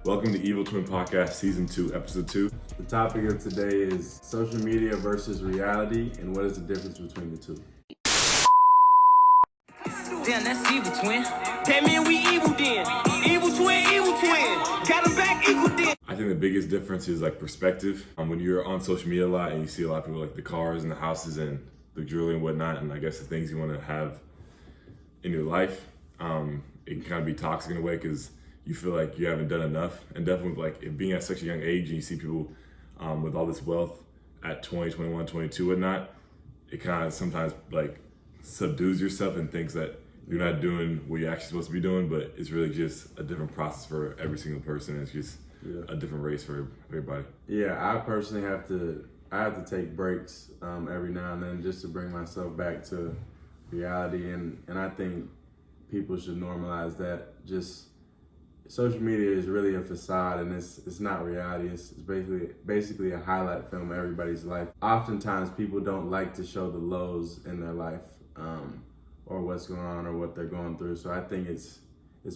Welcome to Evil Twin Podcast, Season 2, Episode 2. The topic of today is social media versus reality and what is the difference between the two. Damn, that's evil twin. That mean we evil then. Evil twin. Got them back equal then. I think the biggest difference is like perspective. When you're on social media a lot and you see a lot of people like the cars and the houses and the jewelry and whatnot, and I guess the things you want to have in your life, it can kind of be toxic in a way because you feel like you haven't done enough. And definitely like it being at such a young age and you see people with all this wealth at 20, 21, 22 whatnot, it kind of sometimes like subdues yourself and thinks that you're not doing what you're actually supposed to be doing, but it's really just a different process for every single person. It's just a different race for everybody. Yeah, I personally have to take breaks every now and then just to bring myself back to reality, and I think people should normalize that. Just social media is really a facade, and it's not reality. It's basically a highlight film of everybody's life. Oftentimes, people don't like to show the lows in their life, or what's going on or what they're going through. So I think it's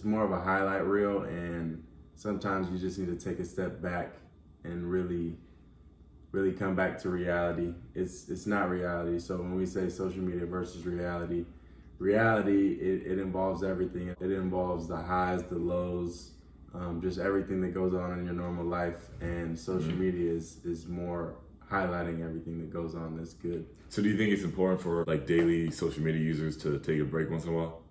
more of a highlight reel, and sometimes you just need to take a step back and really come back to reality. It's not reality. So when we say social media versus reality, it involves everything. It involves the highs, the lows, just everything that goes on in your normal life. And social media is more highlighting everything that goes on that's good. So do you think it's important for like daily social media users to take a break once in a while?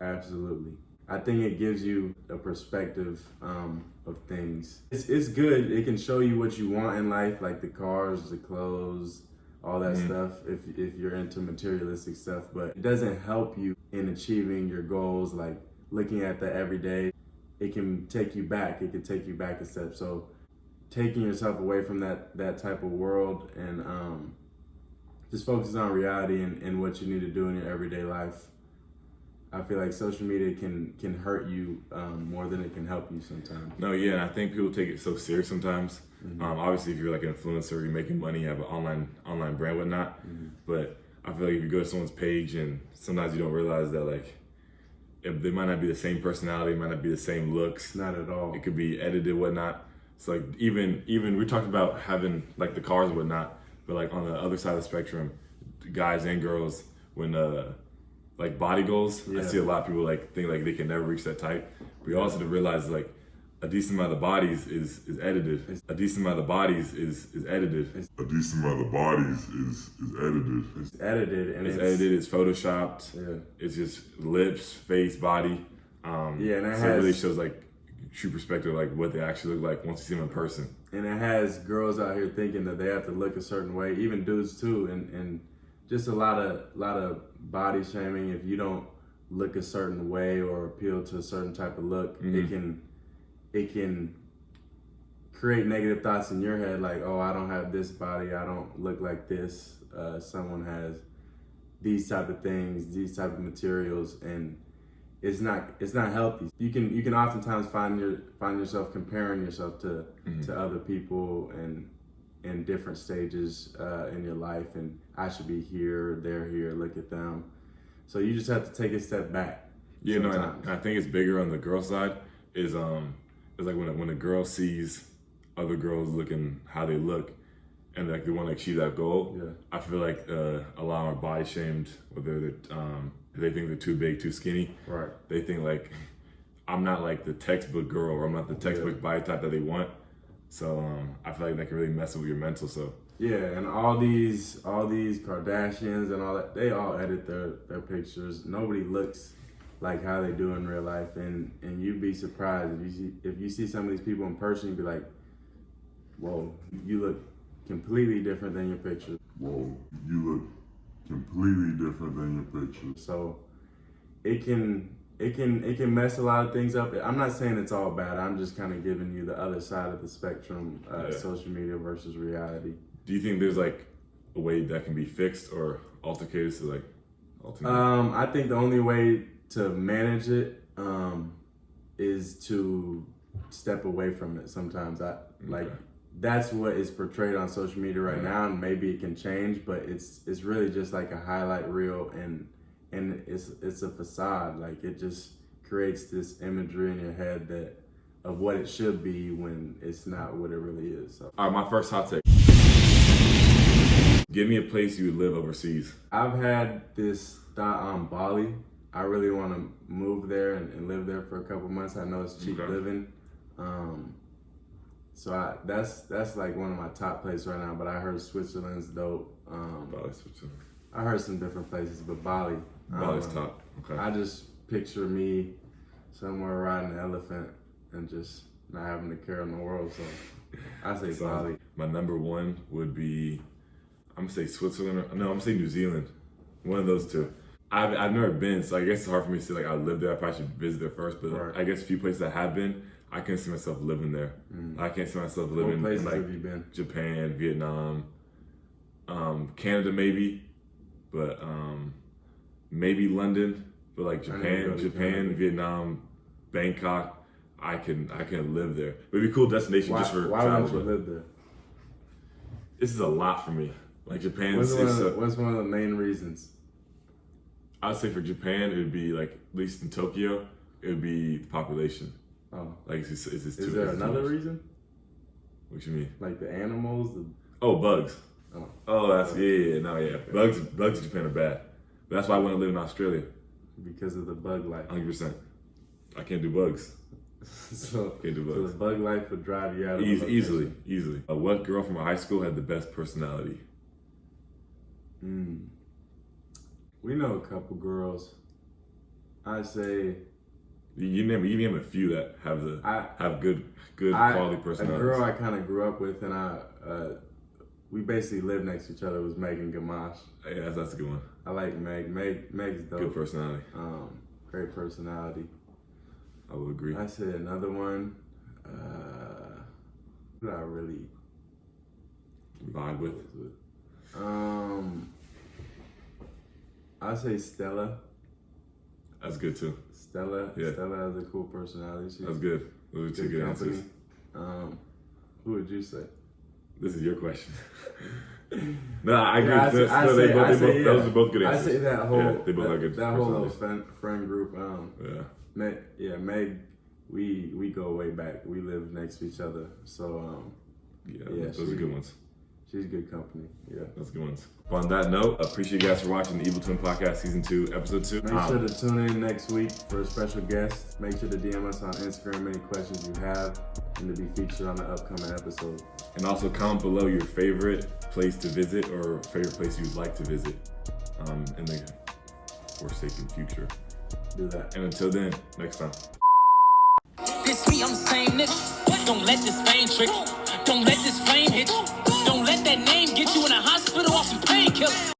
Absolutely. I think it gives you a perspective of things. It's good. It can show you what you want in life, like the cars, the clothes, all that stuff, if you're into materialistic stuff. But it doesn't help you in achieving your goals, like looking at that every day. It can take you back. It can take you back a step. So taking yourself away from that type of world and just focus on reality and what you need to do in your everyday life. I feel like social media can hurt you more than it can help you sometimes. No, yeah, and I think people take it so serious sometimes. Obviously, if you're like an influencer, you're making money, you have an online brand, whatnot. But I feel like if you go to someone's page and sometimes you don't realize that like if they might not be the same personality, might not be the same looks. Not at all. It could be edited, whatnot. So like even we talked about having like the cars and whatnot, but like on the other side of the spectrum, guys and girls, when like body goals, I see a lot of people like think like they can never reach that type. But you also have to realize like a decent amount of the bodies is edited. A decent amount of the bodies is edited. A decent amount of bodies is edited. It's edited and it's edited, it's photoshopped. Yeah. It's just lips, face, body. And it really shows like true perspective, like what they actually look like once you see them in person. And it has girls out here thinking that they have to look a certain way, even dudes too, and just a lot of body shaming. If you don't look a certain way or appeal to a certain type of look, it can create negative thoughts in your head, like, oh, I don't have this body, I don't look like this. Someone has these type of things, these type of materials, and it's not healthy. You can oftentimes find yourself comparing yourself to other people and in different stages in your life, and I should be here, they're here, look at them. So you just have to take a step back. Yeah, sometimes. No, and I think it's bigger on the girl side. Is it's like when a girl sees other girls looking how they look, and like they want to achieve that goal. Yeah. I feel like a lot are body shamed, whether they think they're too big, too skinny. Right. They think like I'm not like the textbook girl, or I'm not the textbook body type that they want. So I feel like that can really mess with your mental. So yeah, and all these Kardashians and all that, they all edit their pictures. Nobody looks like how they do in real life, and you'd be surprised if you see some of these people in person. You'd be like, whoa, you look completely different than your picture. Whoa, you look completely different than your picture. So it can mess a lot of things up. I'm not saying it's all bad. I'm just kind of giving you the other side of the spectrum, social media versus reality. Do you think there's like a way that can be fixed or altercated to like ultimately? I think the only way to manage it is to step away from it sometimes. That's what is portrayed on social media right now, and maybe it can change, but it's really just like a highlight reel, and it's a facade. Like, it just creates this imagery in your head that of what it should be when it's not what it really is. So All right, my first hot take. Give me a place you would live overseas. I've had this thought on Bali. I really want to move there and live there for a couple months. I know it's cheap Okay. living. So that's like one of my top places right now, but I heard Switzerland's dope. Bali, Switzerland. I heard some different places, but Bali. Bali's top. Okay. I just picture me somewhere riding an elephant and just not having to care in the world. So I say Bali. My number one would be, I'm gonna say Switzerland. I'm gonna say New Zealand. One of those two. I've never been, so I guess it's hard for me to say like I live there. I probably should visit there first, but Right. I guess a few places I have been, I can't see myself living there. I can't see myself living What places in like have you been? Japan, Vietnam, Canada maybe, but maybe London. But like I never Japan, go to Canada. Vietnam, Bangkok, I can live there. It'd be a cool destination just for Why travel. would you but live there? this is a lot for me. Like Japan, What's one of the main reasons? I'd say for Japan, it would be like, at least in Tokyo, it would be the population. Oh, Like, it's just is too, there it's too another much. reason? What you mean? Like the animals? Oh, bugs. Oh. Oh, that's, yeah. Bugs in Japan are bad. But that's why I want to live in Australia, Because of the bug life. 100%. I can't do bugs. So, Can't do so bugs. the bug life would drive you out of the location. Easily. What girl from our high school had the best personality? We know a couple girls. I say You name a few that have good quality personalities. A girl I kind of grew up with, and we basically lived next to each other, was Megan Gamache. Yeah, that's a good one. I like Meg. Meg's dope. Good personality. Great personality. I would agree. I say another one. Who did I really Vibe with. I say Stella. That's good too. Stella has a cool personality. She's That's good. Those are two good answers. Who would you say? This is your question. No, I agree. Yeah, Those are both good answers. I say that whole they both have good that whole little personalities. friend group. Yeah. Meg. We go way back. We live next to each other. So Those are good ones. She's good company. Yeah. That's good ones. On that note, I appreciate you guys for watching the Evil Twin Podcast Season 2, Episode 2. Make sure to tune in next week for a special guest. Make sure to DM us on Instagram any questions you have and to be featured on the upcoming episode. And also comment below your favorite place to visit or favorite place you'd like to visit in the forsaken future. Do that. And until then, next time. This me, I'm the same nigga. Don't let this fame trick you. Don't let this flame hit you. Don't let that name get you in a hospital off some painkillers.